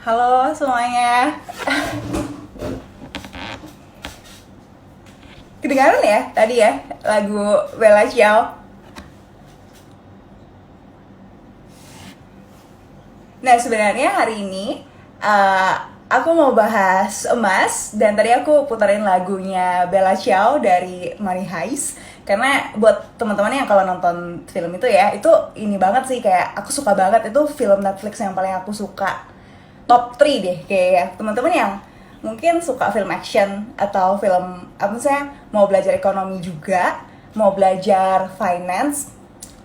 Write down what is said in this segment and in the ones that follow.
Halo semuanya. Kedengaran ya tadi ya lagu Bella Ciao. Nah sebenarnya hari ini aku mau bahas emas dan tadi aku puterin lagunya Bella Ciao dari Money Heist karena buat teman-teman yang kalau nonton film itu ya itu ini banget sih kayak aku suka banget itu film Netflix yang paling aku suka top 3 deh kayak teman-teman yang mungkin suka film action atau film apa sih mau belajar ekonomi juga mau belajar finance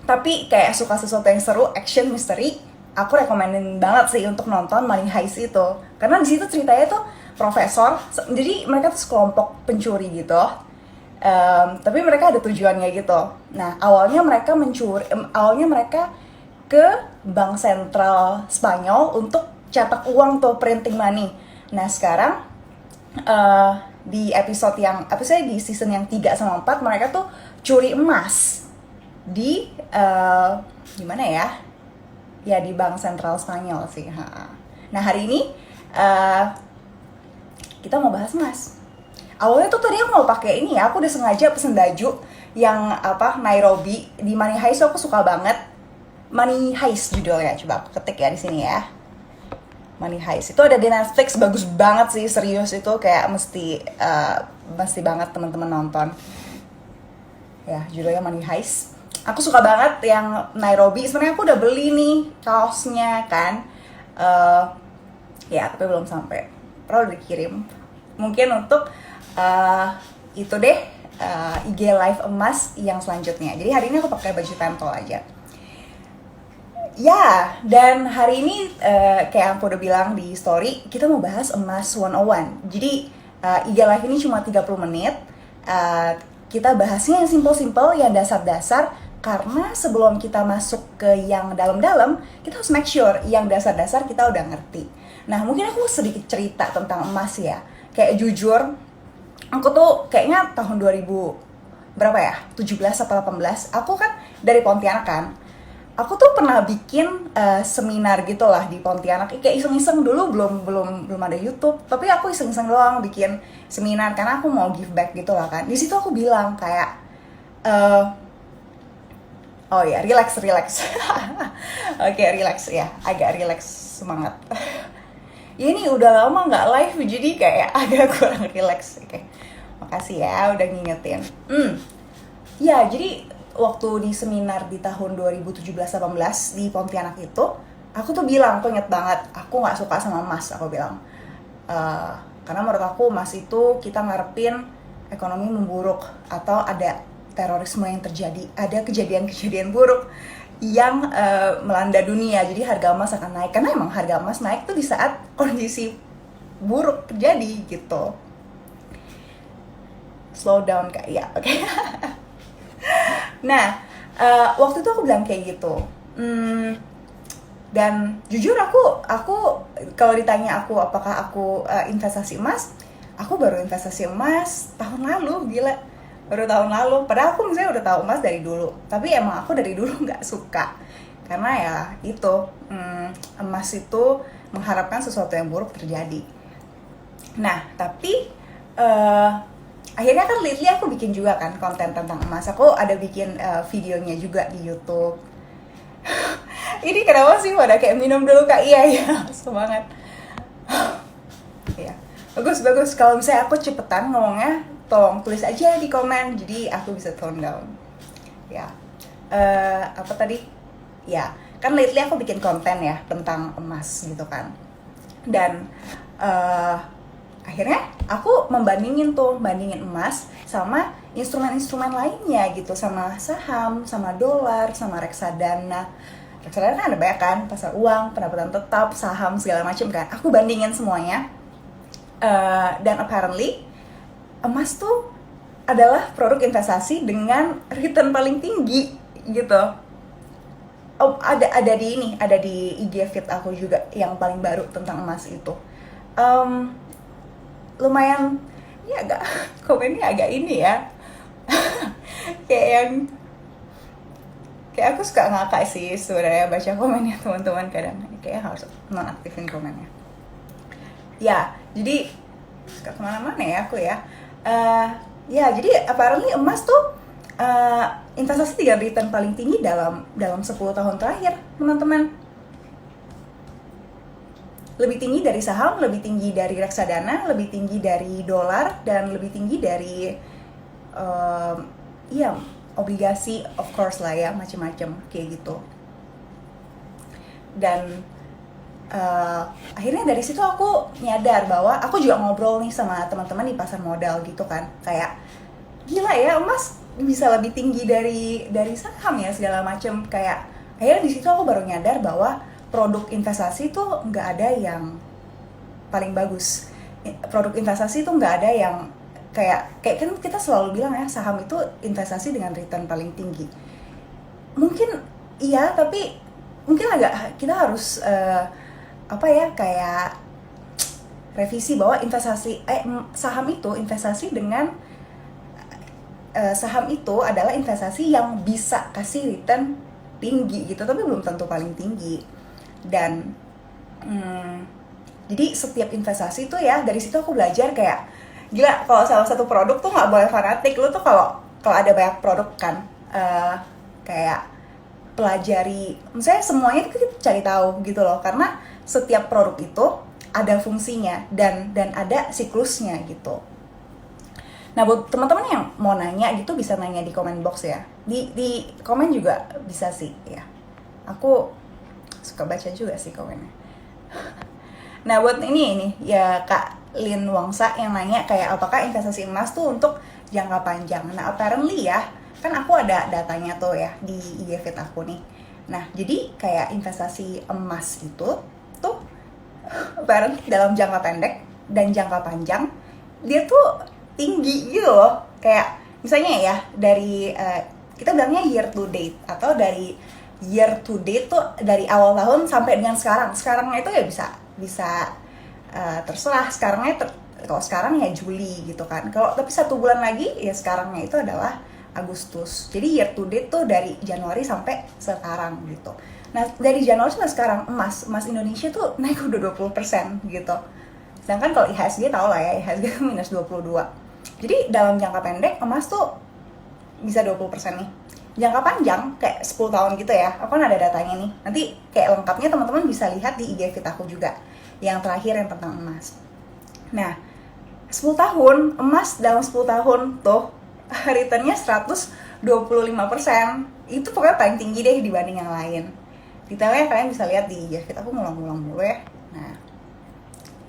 tapi kayak suka sesuatu yang seru action mystery aku rekomenin banget sih untuk nonton Money Heist itu karena di situ ceritanya tuh profesor jadi mereka tuh sekelompok pencuri gitu. Tapi mereka ada tujuannya gitu. Nah awalnya mereka mencuri awalnya mereka ke bank sentral Spanyol untuk cetak uang tuh printing money. Nah sekarang di di season yang 3 sama 4 mereka tuh curi emas di di mana ya? Ya di bank sentral Spanyol sih. Nah hari ini kita mau bahas emas. Awalnya tuh tadi aku mau pakai ini ya, aku udah sengaja pesen baju yang Nairobi di Money Heist aku suka banget. Money Heist judulnya, coba aku ketik ya di sini ya. Money Heist itu ada di Netflix, bagus banget sih, serius itu kayak mesti banget teman-teman nonton. Ya, judulnya Money Heist. Aku suka banget yang Nairobi. Sebenarnya aku udah beli nih kaosnya kan. Ya, tapi belum sampai. Perlu dikirim. Mungkin untuk itu deh IG Live emas yang selanjutnya. Jadi hari ini aku pakai baju pentol aja. Ya, dan hari ini kayak aku udah bilang di story, kita mau bahas emas 101. Jadi IG Live ini cuma 30 menit. Kita bahasnya yang simple-simple, yang dasar-dasar. Karena sebelum kita masuk ke yang dalam-dalam, kita harus make sure yang dasar-dasar kita udah ngerti. Nah, mungkin aku sedikit cerita tentang emas ya. Kayak jujur, aku tuh kayaknya tahun 2000 berapa ya? 17 atau 18. Aku kan dari Pontianak kan. Aku tuh pernah bikin seminar gitu lah di Pontianak. Kayak iseng-iseng dulu belum ada YouTube, tapi aku iseng-iseng doang bikin seminar karena aku mau give back gitu lah kan. Di situ aku bilang kayak oh ya, relax. Oke, relax ya. Agak relax semangat. Ya ini udah lama nggak live jadi kayak agak kurang relax. Oke. Makasih ya udah ngingetin. Ya, jadi waktu di seminar di tahun 2017-18 di Pontianak itu, aku tuh bilang, aku inget banget, aku nggak suka sama emas, aku bilang. Karena menurut aku emas itu kita ngarepin ekonomi memburuk atau ada terorisme yang terjadi, ada kejadian-kejadian buruk yang melanda dunia, jadi harga emas akan naik. Karena emang harga emas naik tuh di saat kondisi buruk terjadi gitu. Slow down kak, ya oke. Nah, waktu itu aku bilang kayak gitu. Dan jujur aku kalau ditanya aku apakah aku investasi emas, aku baru investasi emas tahun lalu, gila. Baru tahun lalu, padahal aku misalnya udah tahu emas dari dulu. Tapi emang aku dari dulu nggak suka. Karena ya itu, emas itu mengharapkan sesuatu yang buruk terjadi. Nah, tapi akhirnya kan lately aku bikin juga kan konten tentang emas. Aku ada bikin videonya juga di YouTube. Ini kenapa sih pada kayak minum dulu kak? Iya semangat. Ya bagus. Kalau misalnya aku cepetan ngomongnya, tolong tulis aja di komen. Jadi aku bisa tone down. Ya apa tadi? Ya kan lately aku bikin konten ya tentang emas gitu kan. Dan akhirnya aku bandingin emas sama instrumen-instrumen lainnya gitu, sama saham, sama dolar, sama reksadana. Reksadana kan ada banyak kan, pasar uang, pendapatan tetap, saham, segala macam kan. Aku bandingin semuanya. Dan apparently emas tuh adalah produk investasi dengan return paling tinggi gitu. Oh, ada di IG feed aku juga yang paling baru tentang emas itu. Lumayan ya agak komennya agak ini ya. kayak aku suka ngakak sih sebenarnya baca komennya teman-teman, kadang kayak harus nonaktifin komennya. Ya, jadi suka kemana-mana ya aku ya. Eh, ya, jadi apparently emas tuh investasi dengan return paling tinggi dalam 10 tahun terakhir, teman-teman. Lebih tinggi dari saham, lebih tinggi dari reksadana, lebih tinggi dari dolar, dan lebih tinggi dari ya obligasi, of course lah ya, macam-macam kayak gitu. Dan akhirnya dari situ aku nyadar bahwa aku juga ngobrol nih sama teman-teman di pasar modal gitu kan, kayak gila ya, emas bisa lebih tinggi dari saham ya, segala macam. Kayak akhirnya di situ aku baru nyadar bahwa produk investasi tuh nggak ada yang paling bagus. Produk investasi tuh nggak ada yang kayak kan kita selalu bilang ya, saham itu investasi dengan return paling tinggi. Mungkin iya, tapi mungkin agak kita harus apa ya, kayak revisi bahwa saham itu investasi dengan saham itu adalah investasi yang bisa kasih return tinggi gitu, tapi belum tentu paling tinggi. Dan jadi setiap investasi tuh ya, dari situ aku belajar kayak gila, kalau salah satu produk tuh nggak boleh fanatik. Lu tuh kalau ada banyak produk kan, kayak pelajari, misalnya semuanya kita cari tahu gitu loh, karena setiap produk itu ada fungsinya dan ada siklusnya gitu. Nah, buat teman-teman yang mau nanya gitu, bisa nanya di comment box ya. Di komen juga bisa sih ya. Aku suka baca juga sih komennya. Nah, buat ini ya Kak Lin Wangsa yang nanya kayak apakah investasi emas tuh untuk jangka panjang. Nah, apparently ya, kan aku ada datanya tuh ya di IG feed aku nih. Nah, jadi kayak investasi emas itu tuh apparently dalam jangka pendek dan jangka panjang dia tuh tinggi gitu loh. Kayak misalnya ya, dari kita bilangnya year to date, atau dari year to date tuh dari awal tahun sampai dengan sekarangnya itu ya bisa terserah. Kalau sekarang ya Juli gitu kan, kalau tapi 1 bulan lagi ya sekarangnya itu adalah Agustus. Jadi year to date tuh dari Januari sampai sekarang gitu. Nah, dari Januari sampai sekarang emas Indonesia tuh naik udah 20% gitu. Sedangkan kalau IHSG tau lah ya, IHSG minus 22. Jadi dalam jangka pendek emas tuh bisa 20% nih. Jangka panjang kayak 10 tahun gitu ya, aku kan ada datanya nih. Nanti kayak lengkapnya teman-teman bisa lihat di IG feed aku juga, yang terakhir yang tentang emas. Nah, 10 tahun, emas dalam 10 tahun tuh returnnya 125%. Itu pokoknya paling tinggi deh dibanding yang lain. Detailnya kalian bisa lihat di IG feed aku, ngulang-ngulang dulu ya. Nah,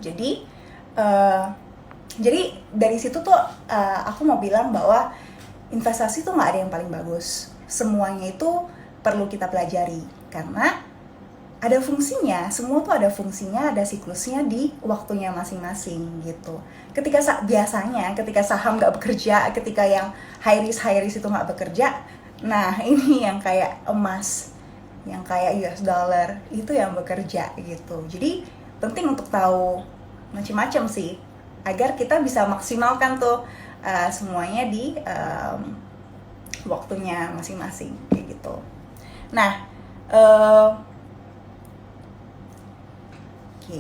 jadi dari situ tuh aku mau bilang bahwa investasi tuh nggak ada yang paling bagus. Semuanya itu perlu kita pelajari karena ada fungsinya. Semua tuh ada fungsinya, ada siklusnya di waktunya masing-masing gitu. Biasanya ketika saham nggak bekerja, ketika yang high risk itu nggak bekerja, nah ini yang kayak emas, yang kayak US dollar itu yang bekerja gitu. Jadi penting untuk tahu macam-macam sih, agar kita bisa maksimalkan tuh semuanya di waktunya masing-masing kayak gitu. Nah, oke.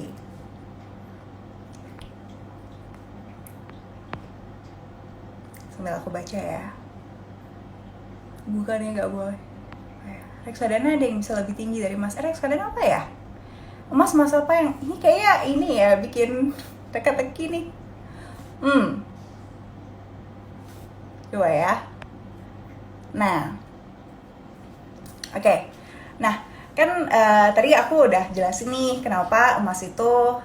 Sambil aku baca ya. Bukannya nggak boleh. Reksadana ada yang bisa lebih tinggi dari emas. Reksadana apa ya? Emas apa yang ini, kayak ini ya, bikin teka-teki nih. Coba ya. Nah, oke. Nah, kan tadi aku udah jelasin nih kenapa emas itu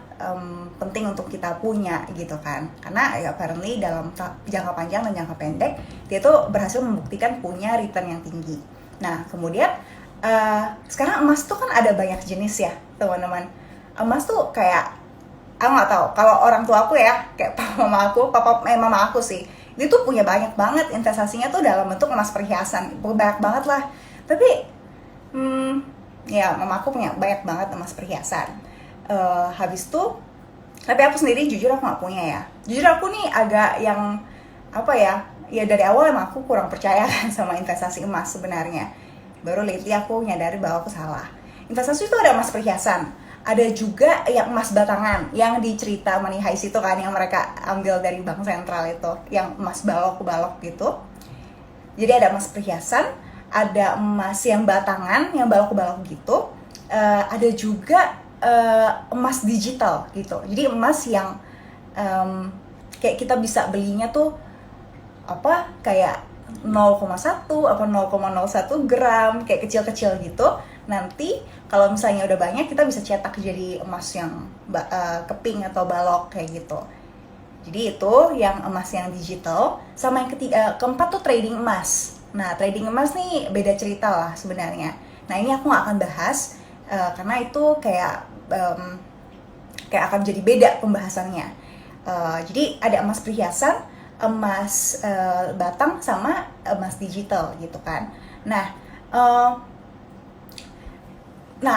penting untuk kita punya gitu kan. Karena ya apparently dalam jangka panjang dan jangka pendek dia tuh berhasil membuktikan punya return yang tinggi. Nah, kemudian sekarang emas tuh kan ada banyak jenis ya teman-teman. Emas tuh kayak, aku nggak tahu kalau orang tua aku ya, kayak mama aku sih, dia tuh punya banyak banget investasinya tuh dalam bentuk emas perhiasan, banyak banget lah. Tapi ya mama aku punya banyak banget emas perhiasan. Habis tuh, tapi aku sendiri jujur aku nggak punya ya. Jujur aku nih agak yang apa ya dari awal emang aku kurang percaya kan sama investasi emas sebenarnya. Baru lately aku nyadari bahwa aku salah. Investasi itu ada emas perhiasan, ada juga yang emas batangan yang di cerita Money Heist itu kan, yang mereka ambil dari bank sentral itu, yang emas balok-balok gitu. Jadi ada emas perhiasan, ada emas yang batangan, yang balok-balok gitu. Ada juga emas digital gitu. Jadi emas yang kayak kita bisa belinya tuh apa, kayak 0,1 apa 0,01 gram, kayak kecil-kecil gitu. Nanti kalau misalnya udah banyak, kita bisa cetak jadi emas yang keping atau balok kayak gitu. Jadi itu yang emas yang digital. Sama yang keempat tuh trading emas. Nah, trading emas nih beda cerita lah sebenarnya. Nah, ini aku gak akan bahas karena itu kayak akan jadi beda pembahasannya. Jadi ada emas perhiasan, emas batang, sama emas digital gitu kan. Nah,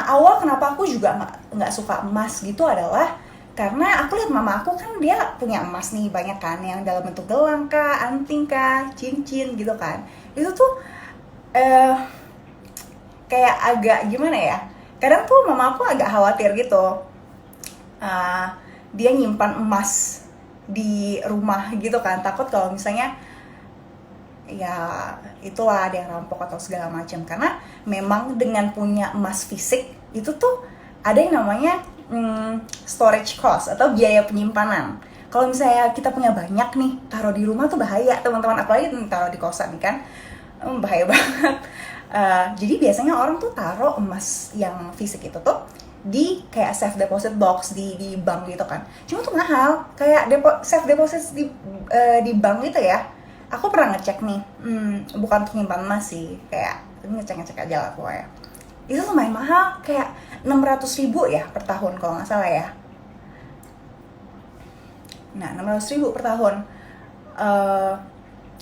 awal kenapa aku juga nggak suka emas gitu adalah karena aku lihat mama aku kan, dia punya emas nih banyak kan, yang dalam bentuk gelang kah, anting kah, cincin gitu kan. Itu tuh kayak agak gimana ya, kadang tuh mama aku agak khawatir gitu, dia nyimpan emas di rumah gitu kan, takut kalau misalnya ya itulah ada yang rampok atau segala macam. Karena memang dengan punya emas fisik itu tuh ada yang namanya storage cost atau biaya penyimpanan. Kalau misalnya kita punya banyak nih, taruh di rumah tuh bahaya teman-teman, apalagi taruh di kosan kan, bahaya banget. Jadi biasanya orang tuh taruh emas yang fisik itu tuh di kayak safe deposit box di bank gitu kan. Cuma tuh mahal, kayak safe deposit di bank gitu ya. Aku pernah ngecek nih, bukan untuk nyimpan emas sih, kayak ngecek aja lah pokoknya. Itu lumayan mahal, kayak 600.000 ya per tahun kalau nggak salah ya. Nah, 600.000 per tahun.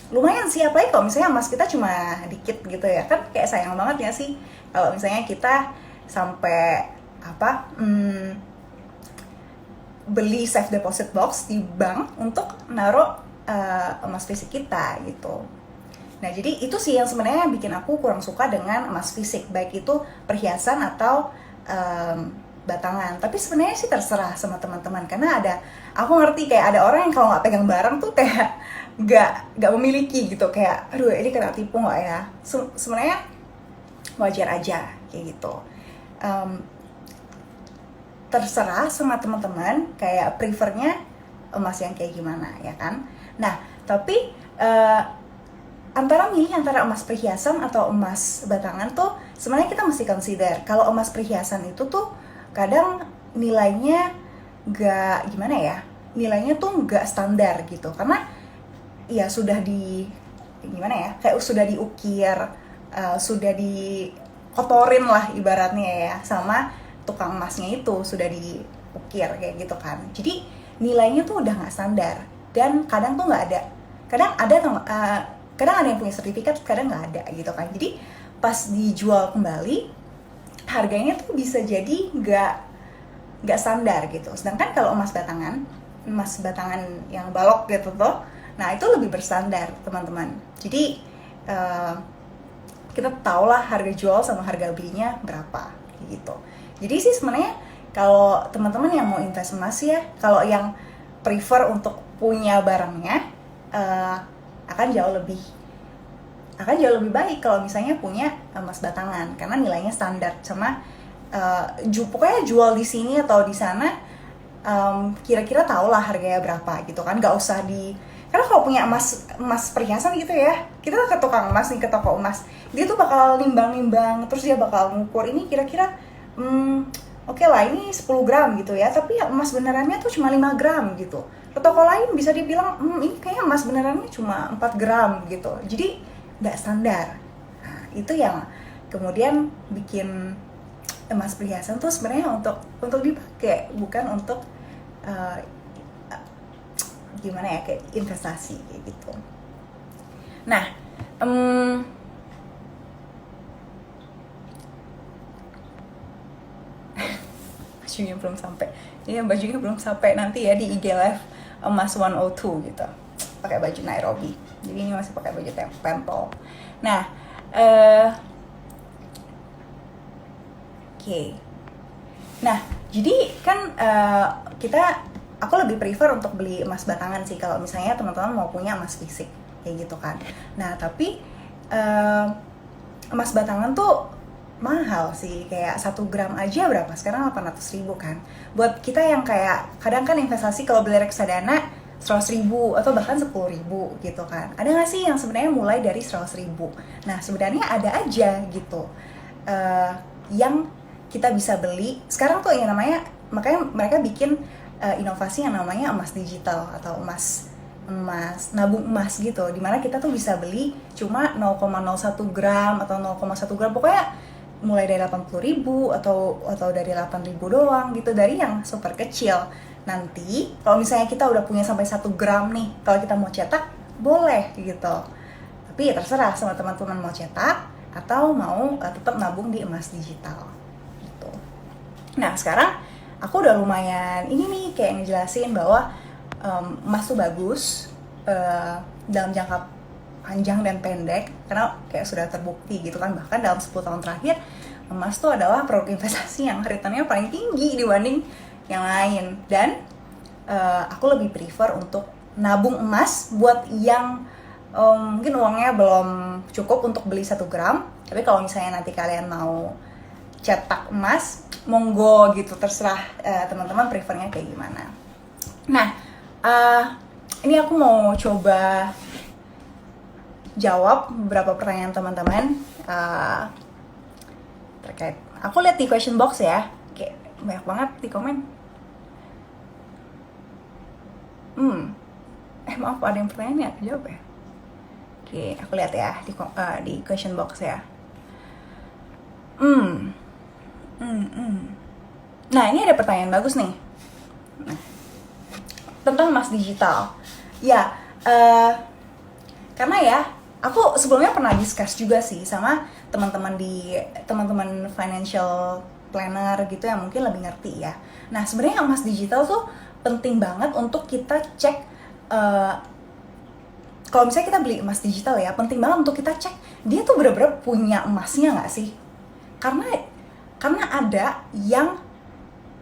Lumayan sih, apalagi kalau misalnya emas kita cuma dikit gitu ya. Kan kayak sayang banget ya sih kalau misalnya kita sampai beli safe deposit box di bank untuk naruh emas fisik kita gitu. Nah, jadi itu sih yang sebenarnya bikin aku kurang suka dengan emas fisik, baik itu perhiasan atau batangan. Tapi sebenarnya sih terserah sama teman-teman, karena aku ngerti kayak ada orang yang kalau nggak pegang barang tuh kayak nggak memiliki gitu, kayak aduh ini kena tipu nggak ya. Sebenarnya wajar aja kayak gitu. Terserah sama teman-teman kayak prefernya emas yang kayak gimana ya kan. Nah, tapi antara emas perhiasan atau emas batangan tuh sebenarnya kita mesti consider kalau emas perhiasan itu tuh kadang nilainya nggak gimana ya, nilainya tuh nggak standar gitu, karena ya sudah gimana ya, kayak sudah diukir, sudah dikotorin lah ibaratnya ya, sama tukang emasnya itu sudah diukir kayak gitu kan. Jadi nilainya tuh udah nggak standar, dan kadang tuh nggak ada, kadang ada yang punya sertifikat, kadang nggak ada gitu kan. Jadi pas dijual kembali harganya tuh bisa jadi nggak standar gitu. Sedangkan kalau emas batangan yang balok gitu tuh, nah itu lebih berstandar teman-teman. Jadi kita tahulah harga jual sama harga belinya berapa gitu. Jadi sih sebenarnya kalau teman-teman yang mau invest emas ya, kalau yang prefer untuk punya barangnya akan jauh lebih baik kalau misalnya punya emas batangan, karena nilainya standar sama pokoknya jual di sini atau di sana kira-kira tahulah harganya berapa gitu kan. Nggak usah karena kalau punya emas perhiasan gitu ya, kita ke tukang emas nih, ke toko emas, dia tuh bakal nimbang-nimbang, terus dia bakal ngukur ini kira-kira oke lah ini 10 gram gitu ya, tapi emas benerannya tuh cuma 5 gram gitu. Ke toko lain bisa dibilang ini kayaknya emas benerannya cuma 4 gram gitu. Jadi nggak standar. Nah, itu yang kemudian bikin emas perhiasan tuh sebenarnya untuk dipakai, bukan untuk gimana ya, kayak investasi kayak gitu. Nah, bajunya belum sampai nanti ya di IG Live emas 102 gitu, pakai baju Nairobi. Jadi ini masih pakai baju tempel. Nah, oke. Nah, Jadi kan aku lebih prefer untuk beli emas batangan sih kalau misalnya teman-teman mau punya emas fisik kayak gitu kan. Nah tapi emas batangan tuh mahal sih, kayak 1 gram aja berapa sekarang, 800.000 kan. Buat kita yang kayak kadang kan investasi kalau beli reksadana 100.000 atau bahkan 10.000 gitu kan, ada nggak sih yang sebenarnya mulai dari 100.000? Nah sebenarnya ada aja gitu, yang kita bisa beli sekarang tuh yang namanya, makanya mereka bikin inovasi yang namanya emas digital atau emas nabung emas gitu, dimana kita tuh bisa beli cuma 0,01 gram atau 0,1 gram, pokoknya mulai dari 80.000 atau dari 8.000 doang gitu, dari yang super kecil. Nanti kalau misalnya kita udah punya sampai 1 gram nih, kalau kita mau cetak boleh gitu, tapi ya terserah sama teman-teman mau cetak atau mau tetap nabung di emas digital gitu. Nah sekarang aku udah lumayan ini nih kayak ngejelasin bahwa emas tuh bagus dalam jangka panjang dan pendek, karena kayak sudah terbukti gitu kan, bahkan dalam 10 tahun terakhir emas tuh adalah produk investasi yang returnnya paling tinggi dibanding yang lain. Dan aku lebih prefer untuk nabung emas buat yang mungkin uangnya belum cukup untuk beli 1 gram, tapi kalau misalnya nanti kalian mau cetak emas, monggo gitu, terserah teman-teman prefernya kayak gimana. Nah ini aku mau coba jawab beberapa pertanyaan teman-teman terkait. Aku lihat di question box ya, kayak banyak banget di komen. Maaf, ada yang pertanyaan ya, aku jawab ya. Oke, aku lihat ya di question box ya. Nah ini ada pertanyaan bagus nih, tentang emas digital. Ya, karena ya aku sebelumnya pernah discuss juga sih sama teman-teman financial planner gitu yang mungkin lebih ngerti ya. Nah sebenarnya emas digital tuh penting banget untuk kita cek. Kalau misalnya kita beli emas digital ya, penting banget untuk kita cek dia tuh bener-bener punya emasnya nggak sih? Karena ada yang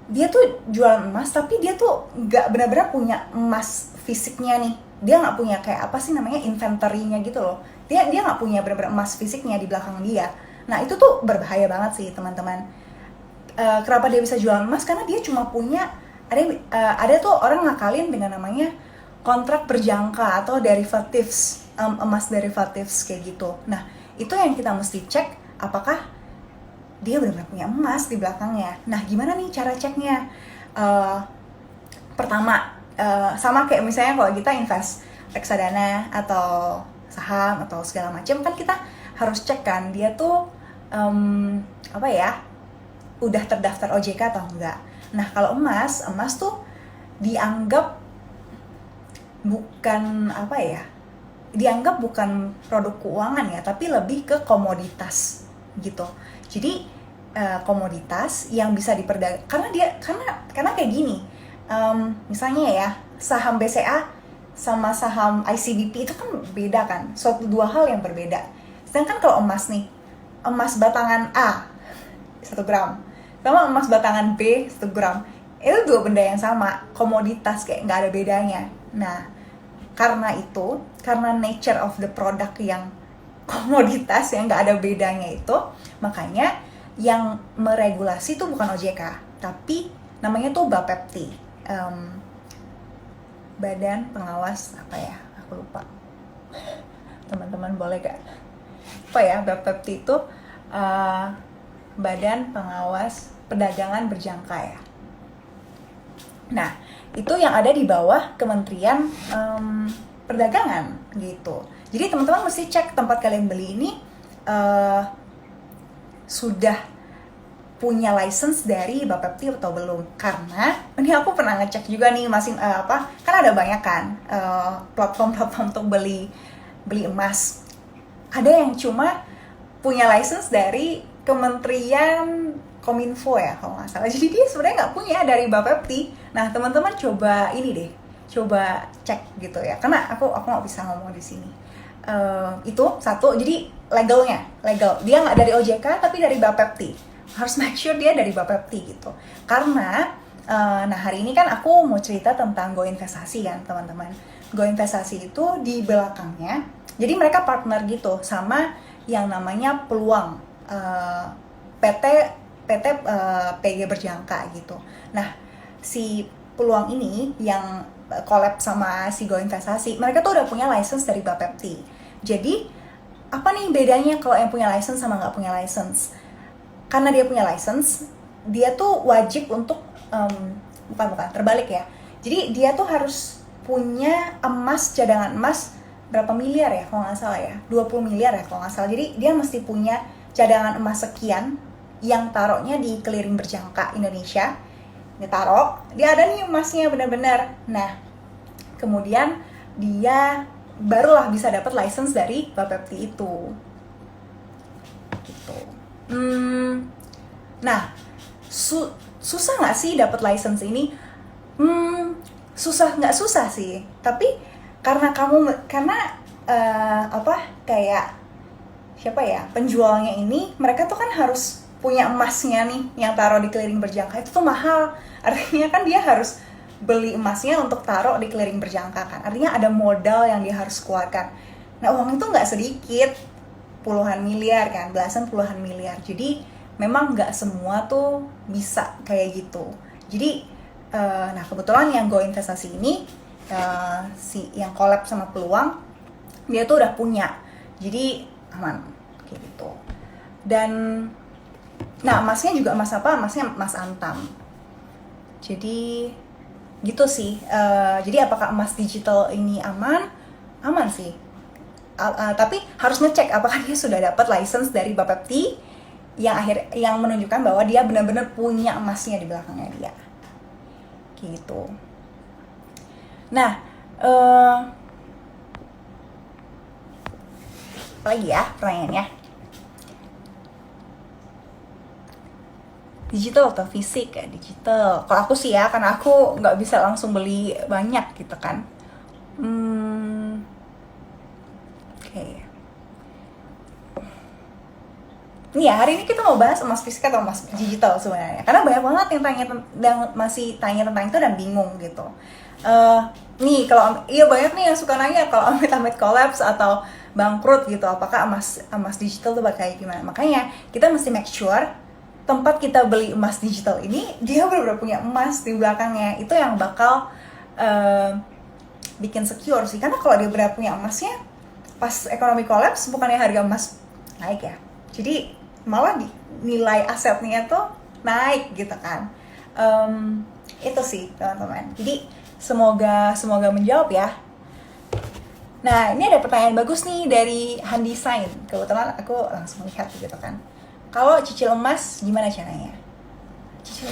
dia tuh jualan emas tapi dia tuh nggak benar-benar punya emas fisiknya nih, dia nggak punya kayak apa sih namanya inventory-nya gitu loh, dia nggak punya benar-benar emas fisiknya di belakang dia. Nah itu tuh berbahaya banget sih teman-teman. Kenapa dia bisa jualan emas? Karena dia cuma punya ada tuh orang ngakalin dengan namanya kontrak berjangka atau derivatives, emas derivatives kayak gitu. Nah itu yang kita mesti cek, apakah dia benar-benar punya emas di belakangnya. Nah gimana nih cara ceknya? Pertama, sama kayak misalnya kalau kita invest reksadana atau saham atau segala macam, kan kita harus cek kan dia tuh udah terdaftar OJK atau enggak. Nah kalau emas tuh dianggap bukan produk keuangan ya, tapi lebih ke komoditas gitu. Jadi komoditas yang bisa diperdagangkan karena kayak gini. Misalnya ya, saham BCA sama saham ICBP itu kan beda kan, dua hal yang berbeda. Sedangkan kalau emas nih, emas batangan A 1 gram sama emas batangan B 1 gram, itu dua benda yang sama, komoditas, kayak nggak ada bedanya. Nah karena nature of the product yang komoditas yang nggak ada bedanya itu, makanya yang meregulasi itu bukan OJK, tapi namanya tuh Bapepti, Badan Pengawas aku lupa, teman-teman boleh gak Bapepti itu Badan Pengawas Perdagangan Berjangka ya. Nah itu yang ada di bawah Kementerian Perdagangan gitu. Jadi teman-teman mesti cek tempat kalian beli ini sudah punya license dari Bapepti atau belum. Karena ini aku pernah ngecek juga nih, kan ada banyak kan platform-platform untuk beli emas. Ada yang cuma punya license dari Kementerian Kominfo ya kalau nggak salah. Jadi dia sebenarnya nggak punya dari Bapepti. Nah teman-teman coba cek gitu ya. Karena aku nggak bisa ngomong di sini. Itu satu, jadi legal, dia nggak dari OJK tapi dari Bapepti, harus make sure dia dari Bapepti gitu. Karena nah hari ini kan aku mau cerita tentang Go Investasi kan teman-teman. Go Investasi itu di belakangnya, jadi mereka partner gitu sama yang namanya Peluang, PT PG Berjangka gitu. Nah si Peluang ini yang collab sama si Go Investasi, mereka tuh udah punya license dari Bapepti. Jadi apa nih bedanya kalau yang punya license sama nggak punya license? Karena dia punya license, dia tuh wajib untuk bukan terbalik ya. Jadi dia tuh harus punya cadangan emas berapa miliar ya kalau nggak salah ya, 20 miliar ya kalau nggak salah. Jadi dia mesti punya cadangan emas sekian yang taruhnya di Clearing Berjangka Indonesia. Dia taruh, dia ada nih emasnya benar-benar. Nah kemudian dia barulah bisa dapat license dari Bapepti itu gitu. Nah susah nggak sih dapat license ini? Nggak susah sih, tapi karena kayak siapa ya penjualnya ini, mereka tuh kan harus punya emasnya nih yang taruh di Clearing Berjangka, itu tuh mahal. Artinya kan dia harus beli emasnya untuk taruh di Clearing Berjangka kan, artinya ada modal yang dia harus keluarkan. Nah uang itu nggak sedikit, puluhan miliar kan, belasan puluhan miliar. Jadi memang nggak semua tuh bisa kayak gitu. Jadi nah kebetulan yang Go Investasi ini si yang collab sama Peluang, dia tuh udah punya, jadi aman kayak gitu. Dan nah emasnya juga emas apa? Emasnya emas antam. Jadi gitu sih. Jadi apakah emas digital ini aman? Aman sih. Tapi harus ngecek apakah dia sudah dapat license dari Bapepti yang menunjukkan bahwa dia benar-benar punya emasnya di belakangnya dia. Gitu. Nah, apa lagi ya pertanyaannya? Digital atau fisik ya? Digital. Kalau aku sih ya, karena aku nggak bisa langsung beli banyak gitu kan. Oke. Nih ya, hari ini kita mau bahas emas fisik atau emas digital sebenarnya. Karena banyak banget yang masih tanya tentang itu dan bingung gitu. Nih kalau banyak nih yang suka nanya kalau amit-amit collapse atau bangkrut gitu, apakah emas digital tuh kayak gimana? Makanya kita mesti make sure tempat kita beli emas digital ini dia benar-benar punya emas di belakangnya. Itu yang bakal bikin secure sih. Karena kalau dia benar punya emasnya, pas ekonomi collapse bukannya harga emas naik ya, jadi malah nilai asetnya tuh naik gitu kan. Itu sih teman-teman. Jadi semoga menjawab ya. Nah ini ada pertanyaan bagus nih dari Handesign. Kebetulan aku langsung lihat gitu kan. Kalau cicil emas gimana caranya? Cicil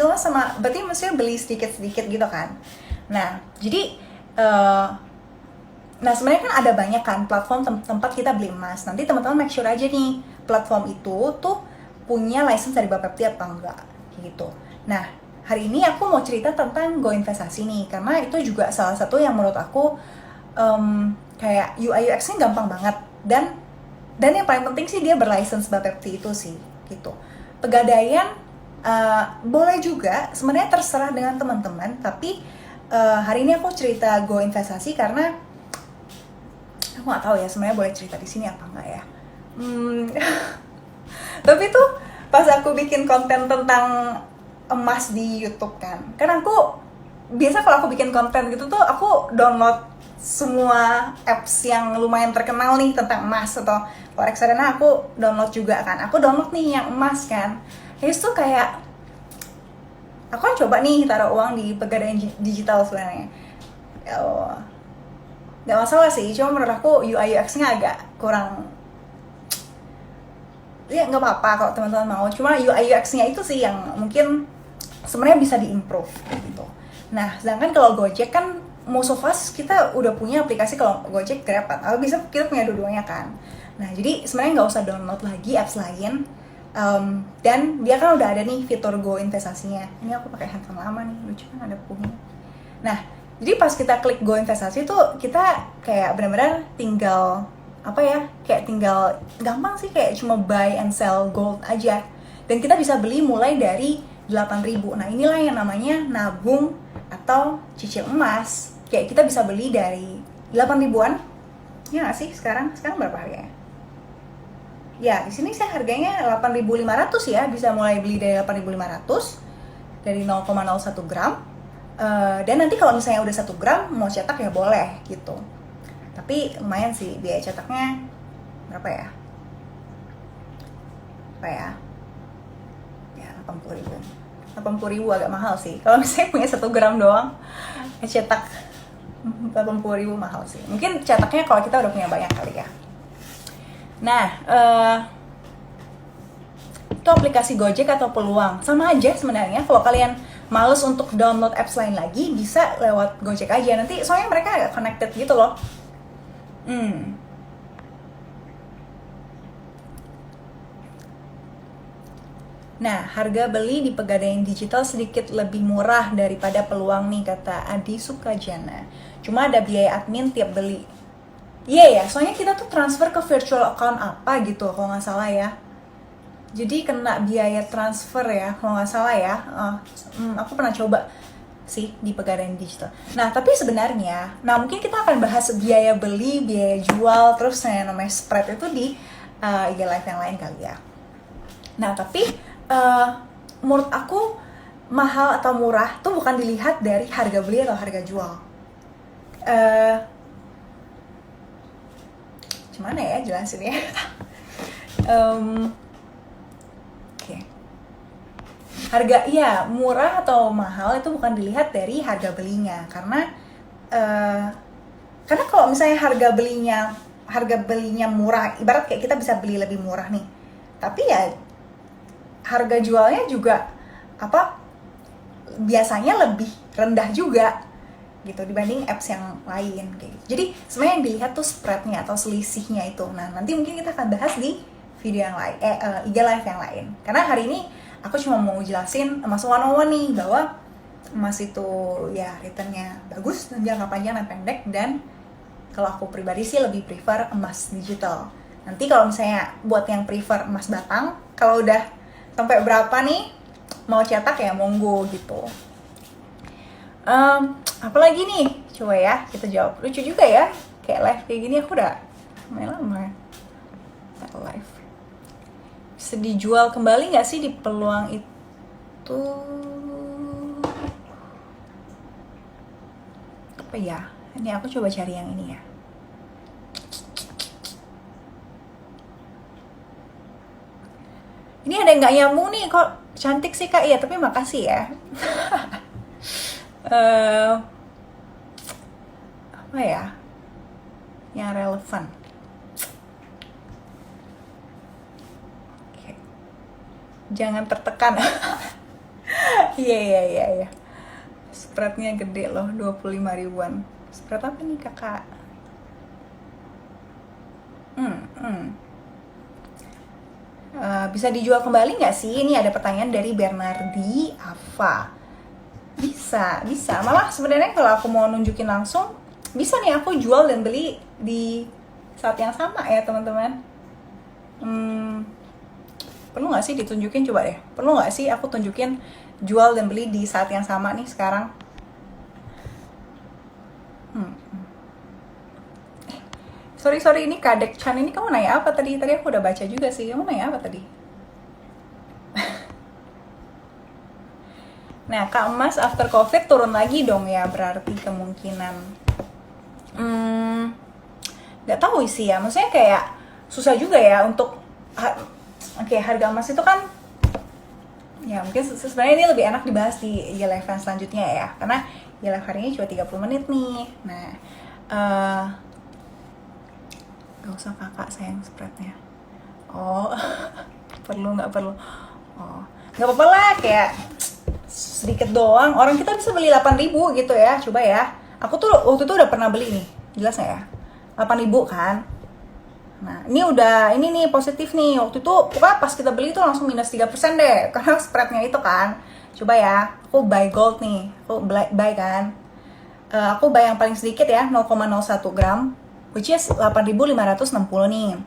emas sama berarti maksudnya beli sedikit-sedikit gitu kan. Nah jadi nah sebenarnya kan ada banyak kan platform tempat kita beli emas. Nanti teman-teman make sure aja nih platform itu tuh punya license dari Bapepti apa enggak gitu. Nah hari ini aku mau cerita tentang Go Investasi nih, karena itu juga salah satu yang menurut aku kayak UI UX-nya gampang banget, dan yang paling penting sih dia berlicense Bapepti itu sih gitu. Pegadaian boleh juga, sebenarnya terserah dengan teman-teman, tapi hari ini aku cerita Go Investasi karena aku nggak tahu ya sebenarnya boleh cerita di sini apa enggak ya. Tapi tuh pas aku bikin konten tentang emas di YouTube kan aku biasa kalau aku bikin konten gitu tuh aku download semua apps yang lumayan terkenal nih tentang emas atau reksadana, aku download juga kan. Aku download nih yang emas kan. Terus tuh kayak aku kan coba nih taruh uang di Pegadaian digital sebenarnya. Gak masalah sih, cuma menurut aku UI UX-nya agak kurang. Ya nggak apa-apa kalau teman-teman mau, cuma UI UX-nya itu sih yang mungkin sebenarnya bisa diimprove gitu. Nah sedangkan kalau Gojek kan most of us kita udah punya aplikasi, kalau Gojek Grab atau bisa kita punya dua-duanya kan. Nah jadi sebenarnya nggak usah download lagi apps lain, dan dia kan udah ada nih fitur Go Investasinya. Ini aku pakai handphone lama nih, lucu kan ada punya. Nah jadi pas kita klik Go Investasi tuh kita kayak benar-benar tinggal apa ya, kayak tinggal gampang sih, kayak cuma buy and sell gold aja Dan kita bisa beli mulai dari 8.000. Nah, inilah yang namanya nabung atau cicil emas. Kayak kita bisa beli dari 8.000-an. Ya nggak sih? Sekarang berapa harganya? Ya, di sini saya harganya 8.500 ya. Bisa mulai beli dari 8.500 dari 0,01 gram. Dan nanti kalau misalnya udah 1 gram mau cetak ya boleh gitu. Tapi lumayan sih biaya cetaknya berapa ya? Ya 80.000 agak mahal sih. Kalau misalnya punya 1 gram doang cetak 80.000 mahal sih. Mungkin cetaknya kalau kita udah punya banyak kali ya. Nah, itu aplikasi Gojek atau peluang? Sama aja sebenarnya. Kalau kalian males untuk download apps lain lagi, bisa lewat Gojek aja. Nanti soalnya mereka connected gitu loh. Nah, harga beli di Pegadaian Digital sedikit lebih murah daripada peluang nih, kata Adi Sukajana. Cuma ada biaya admin tiap beli. Iya ya, soalnya kita tuh transfer ke virtual account apa gitu kalau nggak salah ya. Jadi kena biaya transfer ya, kalau nggak salah ya. Aku pernah coba sih di Pegadaian Digital. Nah, tapi sebenarnya, mungkin kita akan bahas biaya beli, biaya jual, terus yang namanya spread itu di IG Live yang lain kali ya. Nah, tapi menurut aku mahal atau murah tuh bukan dilihat dari harga beli atau harga jual. Gimana ya jelasin ya? Oke. Harga murah atau mahal itu bukan dilihat dari harga belinya, karena kalau misalnya harga belinya murah, ibarat kayak kita bisa beli lebih murah nih, tapi ya harga jualnya juga biasanya lebih rendah juga gitu dibanding apps yang lain kayak gitu. Jadi sebenarnya yang dilihat tuh spreadnya atau selisihnya itu. Nah, nanti mungkin kita akan bahas di video yang lain, IG Live yang lain. Karena hari ini aku cuma mau jelasin emas 101 nih, bahwa emas itu ya returnnya bagus dan jangka panjang dan pendek, dan kalau aku pribadi sih lebih prefer emas digital. Nanti kalau misalnya buat yang prefer emas batang, kalau udah sampai berapa nih mau cetak ya monggo gitu. Apalagi nih, coba ya kita jawab. Lucu juga ya, kayak live kayak gini aku udah lumayan lama live. Bisa dijual kembali nggak sih di peluang itu? Apa ya? Ini aku coba cari yang ini ya. Ini ada yang nggak nyambung nih, kok cantik sih kak? Iya, tapi makasih ya. Apa ya yang relevan? Oke. Jangan tertekan. Iya. Spreadnya gede loh, 25 ribuan. Spread apa nih kakak? Bisa dijual kembali nggak sih? Ini ada pertanyaan dari Bernardi Ava. Bisa. Malah sebenarnya kalau aku mau nunjukin langsung, bisa nih aku jual dan beli di saat yang sama ya teman-teman. Perlu nggak sih ditunjukin? Coba deh. Perlu nggak sih aku tunjukin jual dan beli di saat yang sama nih sekarang? Sorry, ini Kadek Chan, ini kamu nanya apa tadi? Tadi aku udah baca juga sih, kamu nanya apa tadi? Nah, Kak Emas after COVID turun lagi dong ya, berarti kemungkinan. Gak tahu sih ya, maksudnya kayak susah juga ya untuk harga emas itu kan ya mungkin sebenarnya ini lebih enak dibahas di live selanjutnya ya, karena live hari ini cuma 30 menit nih. Nah, gak usah kakak sayang spreadnya. Oh, nggak perlu. Oh, nggak apa-apa lah, kayak sedikit doang. Orang kita bisa beli 8.000 gitu ya. Coba ya. Aku tuh waktu itu udah pernah beli nih. Jelas nggak ya? 8.000 kan. Nah, ini nih positif nih. Waktu itu pokoknya pas kita beli itu langsung minus 3% deh. Karena spreadnya itu kan. Coba ya. Aku buy gold nih. Aku buy kan. Aku buy yang paling sedikit ya. 0,01 gram. Which is 8.560 nih.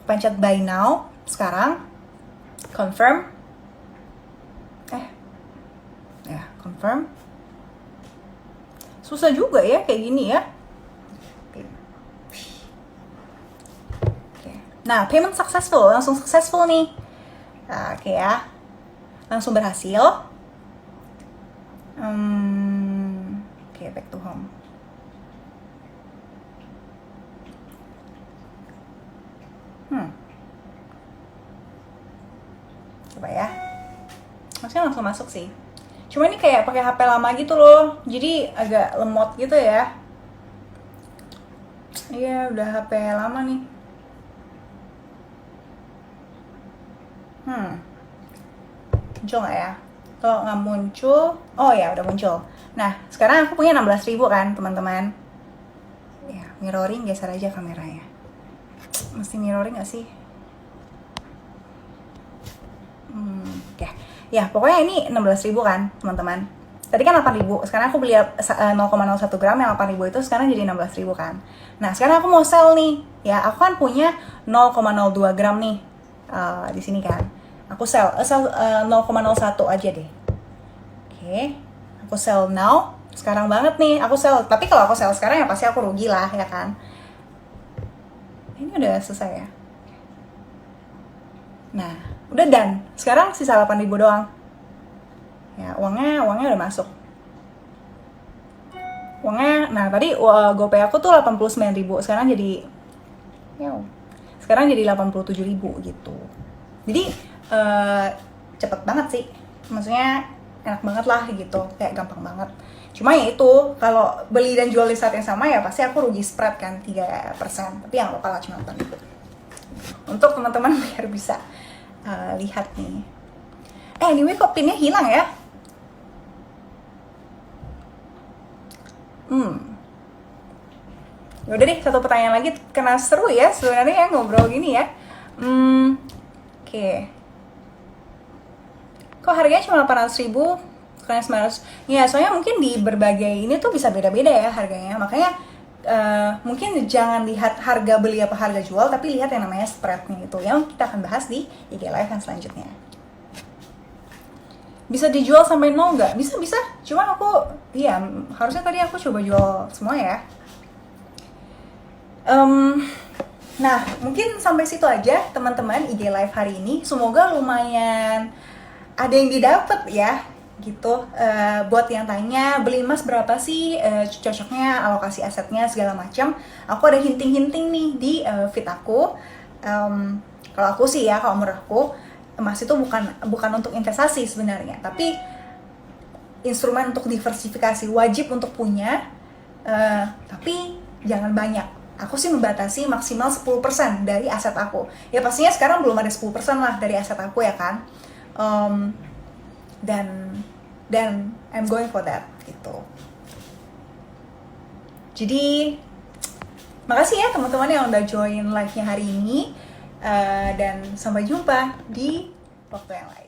Pencet buy now sekarang. confirm. Ya, confirm. Susah juga ya kayak gini ya. Oke. Nah, payment successful, langsung successful nih. Nah, oke ya, langsung berhasil. Oke, back to home. Coba ya, maksudnya langsung masuk sih. Cuma ini kayak pakai HP lama gitu loh, jadi agak lemot gitu ya. Iya, udah HP lama nih. Muncul nggak ya? Kalau nggak muncul, oh ya udah muncul. Nah, sekarang aku punya 16.000 kan teman-teman. Ya, mirroring, geser aja kameranya. Mesti mirroring nggak sih? Oke. Ya, pokoknya ini 16.000 kan teman-teman. Tadi kan 8.000, sekarang aku beli 0,01 gram yang 8.000 itu sekarang jadi 16.000 kan. Nah, sekarang aku mau sell nih. Ya, aku kan punya 0,02 gram nih di sini kan. Aku sell 0,01 aja deh. Oke, aku sell now. Sekarang banget nih aku sell. Tapi kalau aku sell sekarang ya pasti aku rugi lah ya kan. Ini udah selesai ya. Nah, udah done. Sekarang sisa 8.000 doang. Ya, uangnya udah masuk. Uangnya, nah tadi GoPay aku tuh 89.000, sekarang jadi sekarang jadi 87.000 gitu. Jadi cepet banget sih. Maksudnya enak banget lah gitu, kayak gampang banget. Cuma ya itu, kalau beli dan jual di saat yang sama ya pasti aku rugi spread kan 3%. Tapi yang apa lah, cuma 8.000. Untuk teman-teman biar bisa lihat nih. Anyway, kok pinnya hilang ya? Yaudah deh, satu pertanyaan lagi karena seru ya sebenarnya ya ngobrol gini ya. Oke. Kok harganya cuma 800.000? Bukannya 900? Ya, soalnya mungkin di berbagai ini tuh bisa beda-beda ya harganya. Makanya mungkin jangan lihat harga beli apa harga jual, tapi lihat yang namanya spreadnya itu, yang kita akan bahas di IG Live yang selanjutnya. Bisa dijual sampai 0 nggak? Bisa. Cuma aku, iya, harusnya tadi aku coba jual semua ya. Nah, mungkin sampai situ aja teman-teman IG Live hari ini. Semoga lumayan ada yang didapat ya gitu. Buat yang tanya beli emas berapa sih, cocoknya alokasi asetnya segala macam, aku ada hinting-hinting nih di feed aku. Kalau aku sih ya, kalau menurut aku emas itu bukan untuk investasi sebenarnya, tapi instrumen untuk diversifikasi, wajib untuk punya, tapi jangan banyak. Aku sih membatasi maksimal 10% dari aset aku. Ya pastinya sekarang belum ada 10% lah dari aset aku ya kan. Dan I'm going for that gitu. Jadi makasih ya teman-teman yang udah join live-nya hari ini, dan sampai jumpa di waktu yang lain.